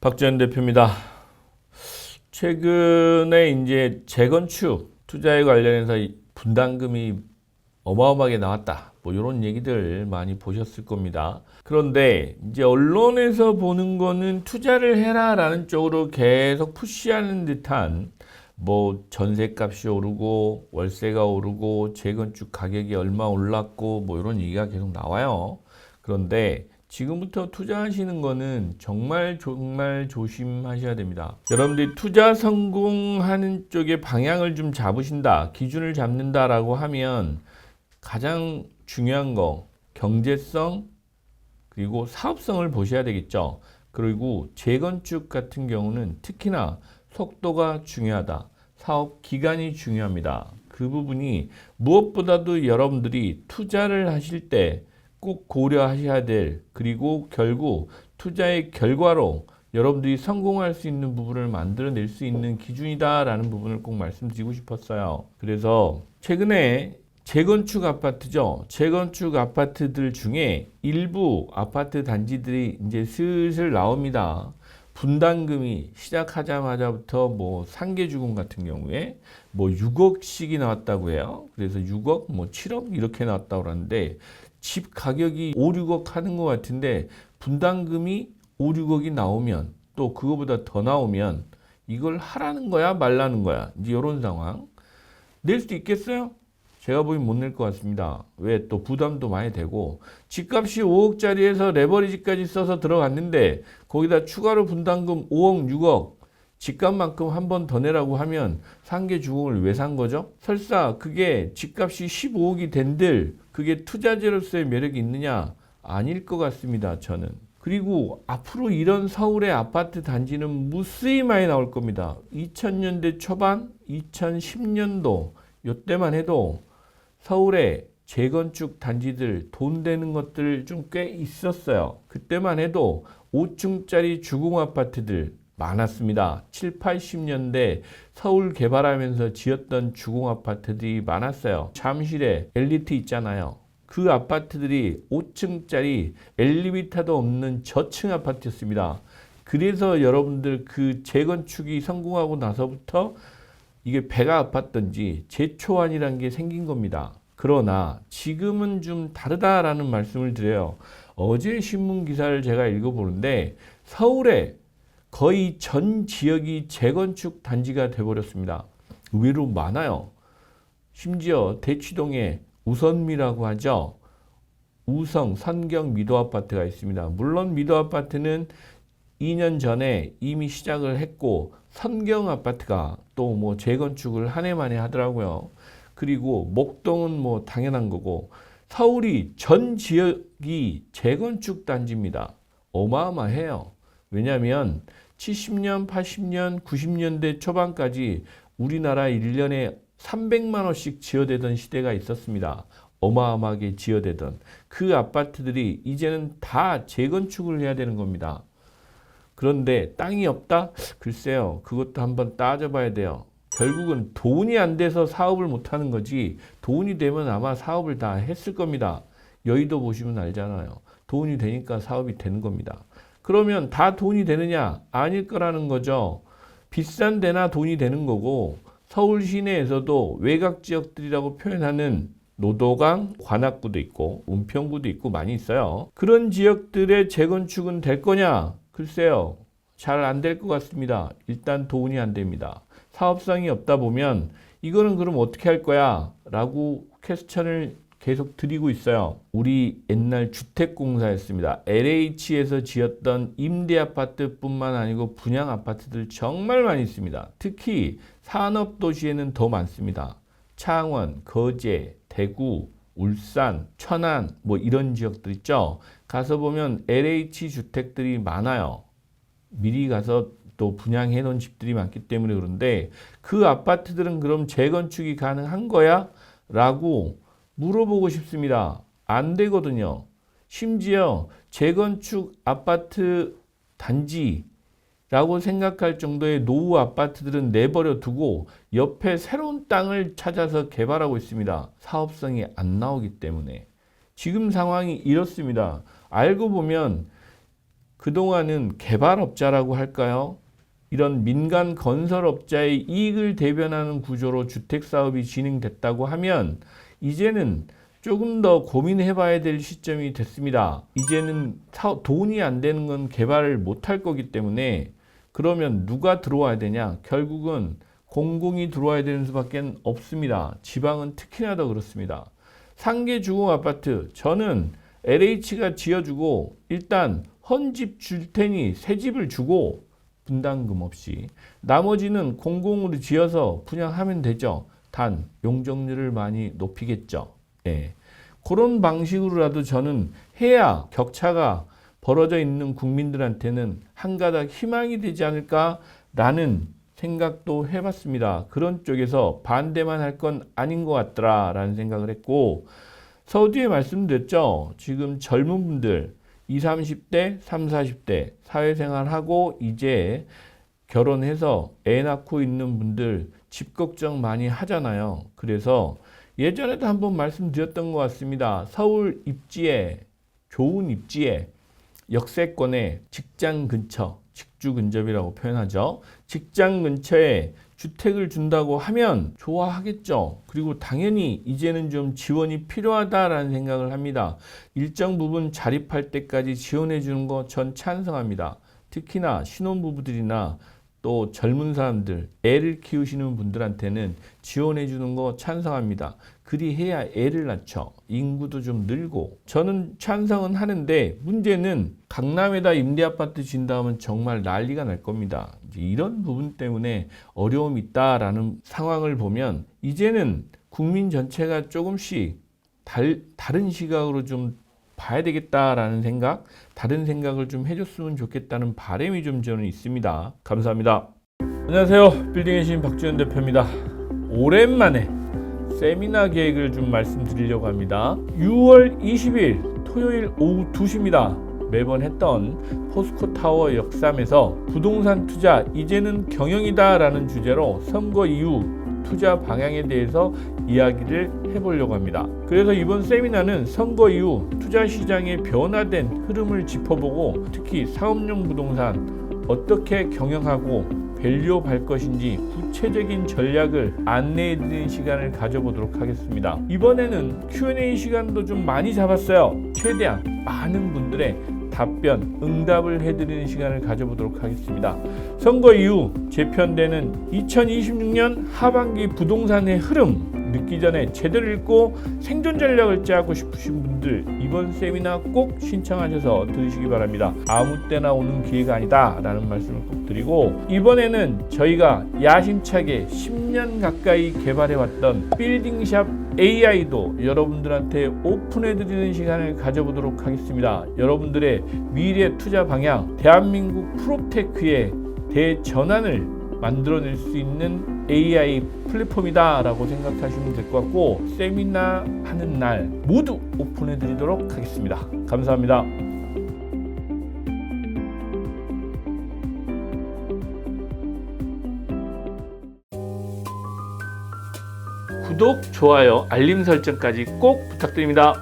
박지원 대표입니다. 최근에 이제 재건축 투자에 관련해서 분담금이 어마어마하게 나왔다. 뭐 이런 얘기들 많이 보셨을 겁니다. 그런데 이제 언론에서 보는 거는 투자를 해라라는 쪽으로 계속 푸시하는 듯한 뭐 전세값이 오르고 월세가 오르고 재건축 가격이 얼마 올랐고 뭐 이런 얘기가 계속 나와요. 그런데 지금부터 투자하시는 거는 정말 조심하셔야 됩니다. 여러분들이 투자 성공하는 쪽에 방향을 좀 잡으신다, 기준을 잡는다라고 하면 가장 중요한 거 경제성 그리고 사업성을 보셔야 되겠죠. 그리고 재건축 같은 경우는 특히나 속도가 중요하다. 사업 기간이 중요합니다. 그 부분이 무엇보다도 여러분들이 투자를 하실 때 꼭 고려하셔야 될, 그리고 결국 투자의 결과로 여러분들이 성공할 수 있는 부분을 만들어낼 수 있는 기준이다라는 부분을 꼭 말씀드리고 싶었어요. 그래서 최근에 재건축 아파트죠. 재건축 아파트들 중에 일부 아파트 단지들이 이제 슬슬 나옵니다. 분담금이 시작하자마자부터 뭐 상계주공 같은 경우에 뭐 6억씩이 나왔다고 해요. 그래서 6억, 뭐 7억 이렇게 나왔다고 하는데 집 가격이 5, 6억 하는 것 같은데 분담금이 5, 6억이 나오면 또 그거보다 더 나오면 이걸 하라는 거야 말라는 거야. 이제 이런 상황. 낼 수 있겠어요? 제가 보기엔 못 낼 것 같습니다. 왜? 또 부담도 많이 되고 집값이 5억짜리에서 레버리지까지 써서 들어갔는데 거기다 추가로 분담금 5억, 6억 집값만큼 한 번 더 내라고 하면 상계주공을 왜 산 거죠? 설사 그게 집값이 15억이 된들 그게 투자재로서의 매력이 있느냐? 아닐 것 같습니다. 저는. 그리고 앞으로 이런 서울의 아파트 단지는 무수히 많이 나올 겁니다. 2000년대 초반, 2010년도 이때만 해도 서울에 재건축 단지들 돈 되는 것들 좀 꽤 있었어요. 그때만 해도 5층짜리 주공 아파트들 많았습니다. 7, 80년대 서울 개발하면서 지었던 주공 아파트들이 많았어요. 잠실에 엘리트 있잖아요. 그 아파트들이 5층짜리 엘리베이터도 없는 저층 아파트였습니다. 그래서 여러분들 그 재건축이 성공하고 나서부터 이게 배가 아팠던지 재초안이라는 게 생긴 겁니다. 그러나 지금은 좀 다르다라는 말씀을 드려요. 어제 신문 기사를 제가 읽어보는데 서울에 거의 전 지역이 재건축 단지가 돼버렸습니다. 의외로 많아요. 심지어 대치동에 우선미라고 하죠. 우성, 선경 미도 아파트가 있습니다. 물론 미도 아파트는 2년 전에 이미 시작을 했고 선경 아파트가 또 뭐 재건축을 한 해 만에 하더라고요. 그리고 목동은 뭐 당연한 거고 서울이 전 지역이 재건축 단지입니다. 어마어마해요. 왜냐하면 70년, 80년, 90년대 초반까지 우리나라 1년에 300만 원씩 지어대던 시대가 있었습니다. 어마어마하게 지어대던 그 아파트들이 이제는 다 재건축을 해야 되는 겁니다. 그런데 땅이 없다? 글쎄요. 그것도 한번 따져봐야 돼요. 결국은 돈이 안 돼서 사업을 못 하는 거지 돈이 되면 아마 사업을 다 했을 겁니다. 여의도 보시면 알잖아요. 돈이 되니까 사업이 되는 겁니다. 그러면 다 돈이 되느냐? 아닐 거라는 거죠. 비싼 데나 돈이 되는 거고 서울 시내에서도 외곽 지역들이라고 표현하는 노도강, 관악구도 있고 은평구도 있고 많이 있어요. 그런 지역들의 재건축은 될 거냐? 글쎄요. 잘 안 될 것 같습니다. 일단 돈이 안 됩니다. 사업성이 없다 보면 이거는 그럼 어떻게 할 거야? 라고 퀘스천을 계속 드리고 있어요. 우리 옛날 주택공사였습니다. LH에서 지었던 임대아파트뿐만 아니고 분양아파트들 정말 많이 있습니다. 특히 산업도시에는 더 많습니다. 창원, 거제, 대구, 울산, 천안 뭐 이런 지역들 있죠. 가서 보면 LH 주택들이 많아요. 미리 가서 또 분양해 놓은 집들이 많기 때문에 그런데 그 아파트들은 그럼 재건축이 가능한 거야? 라고 물어보고 싶습니다. 안 되거든요. 심지어 재건축 아파트 단지라고 생각할 정도의 노후 아파트들은 내버려 두고 옆에 새로운 땅을 찾아서 개발하고 있습니다. 사업성이 안 나오기 때문에. 지금 상황이 이렇습니다. 알고 보면 그동안은 개발업자라고 할까요? 이런 민간 건설업자의 이익을 대변하는 구조로 주택사업이 진행됐다고 하면 이제는 조금 더 고민해 봐야 될 시점이 됐습니다. 이제는 돈이 안 되는 건 개발을 못할 거기 때문에 그러면 누가 들어와야 되냐? 결국은 공공이 들어와야 되는 수밖에 없습니다. 지방은 특히나 더 그렇습니다. 상계 주공 아파트, 저는 LH가 지어주고 일단 헌집 줄 테니 새 집을 주고 분담금 없이 나머지는 공공으로 지어서 분양하면 되죠. 단 용적률을 많이 높이겠죠. 예. 그런 방식으로라도 저는 해야 격차가 벌어져 있는 국민들한테는 한 가닥 희망이 되지 않을까라는 생각도 해봤습니다. 그런 쪽에서 반대만 할 건 아닌 것 같더라라는 생각을 했고, 서두에 말씀드렸죠. 지금 젊은 분들 20, 30대, 30, 40대 사회생활하고 이제 결혼해서 애 낳고 있는 분들 집 걱정 많이 하잖아요. 그래서 예전에도 한번 말씀드렸던 것 같습니다. 서울 입지에, 좋은 입지에, 역세권에 직장 근처, 직주 근접이라고 표현하죠. 직장 근처에 주택을 준다고 하면 좋아하겠죠. 그리고 당연히 이제는 좀 지원이 필요하다라는 생각을 합니다. 일정 부분 자립할 때까지 지원해 주는 거 전 찬성합니다. 특히나 신혼부부들이나 또 젊은 사람들, 애를 키우시는 분들한테는 지원해 주는 거 찬성합니다. 그리해야 애를 낳죠. 인구도 좀 늘고. 저는 찬성은 하는데 문제는 강남에다 임대아파트 진다면 정말 난리가 날 겁니다. 이런 부분 때문에 어려움이 있다라는 상황을 보면 이제는 국민 전체가 조금씩 다른 시각으로 좀 봐야 되겠다라는 생각, 다른 생각을 좀 해줬으면 좋겠다는 바람이 좀 저는 있습니다. 감사합니다. 안녕하세요. 빌딩의 신 박지현 대표입니다. 오랜만에 세미나 계획을 좀 말씀드리려고 합니다. 6월 20일 토요일 오후 2시입니다. 매번 했던 포스코타워 역삼에서 부동산 투자 이제는 경영이다 라는 주제로 선거 이후 투자 방향에 대해서 이야기를 해보려고 합니다. 그래서 이번 세미나는 선거 이후 투자 시장의 변화된 흐름을 짚어보고 특히 사업용 부동산 어떻게 경영하고 밸류업 할 것인지 구체적인 전략을 안내해드리는 시간을 가져보도록 하겠습니다. 이번에는 Q&A 시간도 좀 많이 잡았어요. 최대한 많은 분들의 답변, 응답을 해드리는 시간을 가져보도록 하겠습니다. 선거 이후 재편되는 2026년 하반기 부동산의 흐름 늦기 전에 제대로 읽고 생존 전략을 짜고 싶으신 분들 이번 세미나 꼭 신청하셔서 들으시기 바랍니다. 아무 때나 오는 기회가 아니다 라는 말씀을 꼭 드리고, 이번에는 저희가 야심차게 10년 가까이 개발해왔던 빌딩샵 AI도 여러분들한테 오픈해드리는 시간을 가져보도록 하겠습니다. 여러분들의 미래 투자 방향, 대한민국 프로테크의 대전환을 만들어낼 수 있는 AI 플랫폼이다 라고 생각하시면 될 것 같고, 세미나 하는 날 모두 오픈해 드리도록 하겠습니다. 감사합니다. 구독, 좋아요, 알림 설정까지 꼭 부탁드립니다.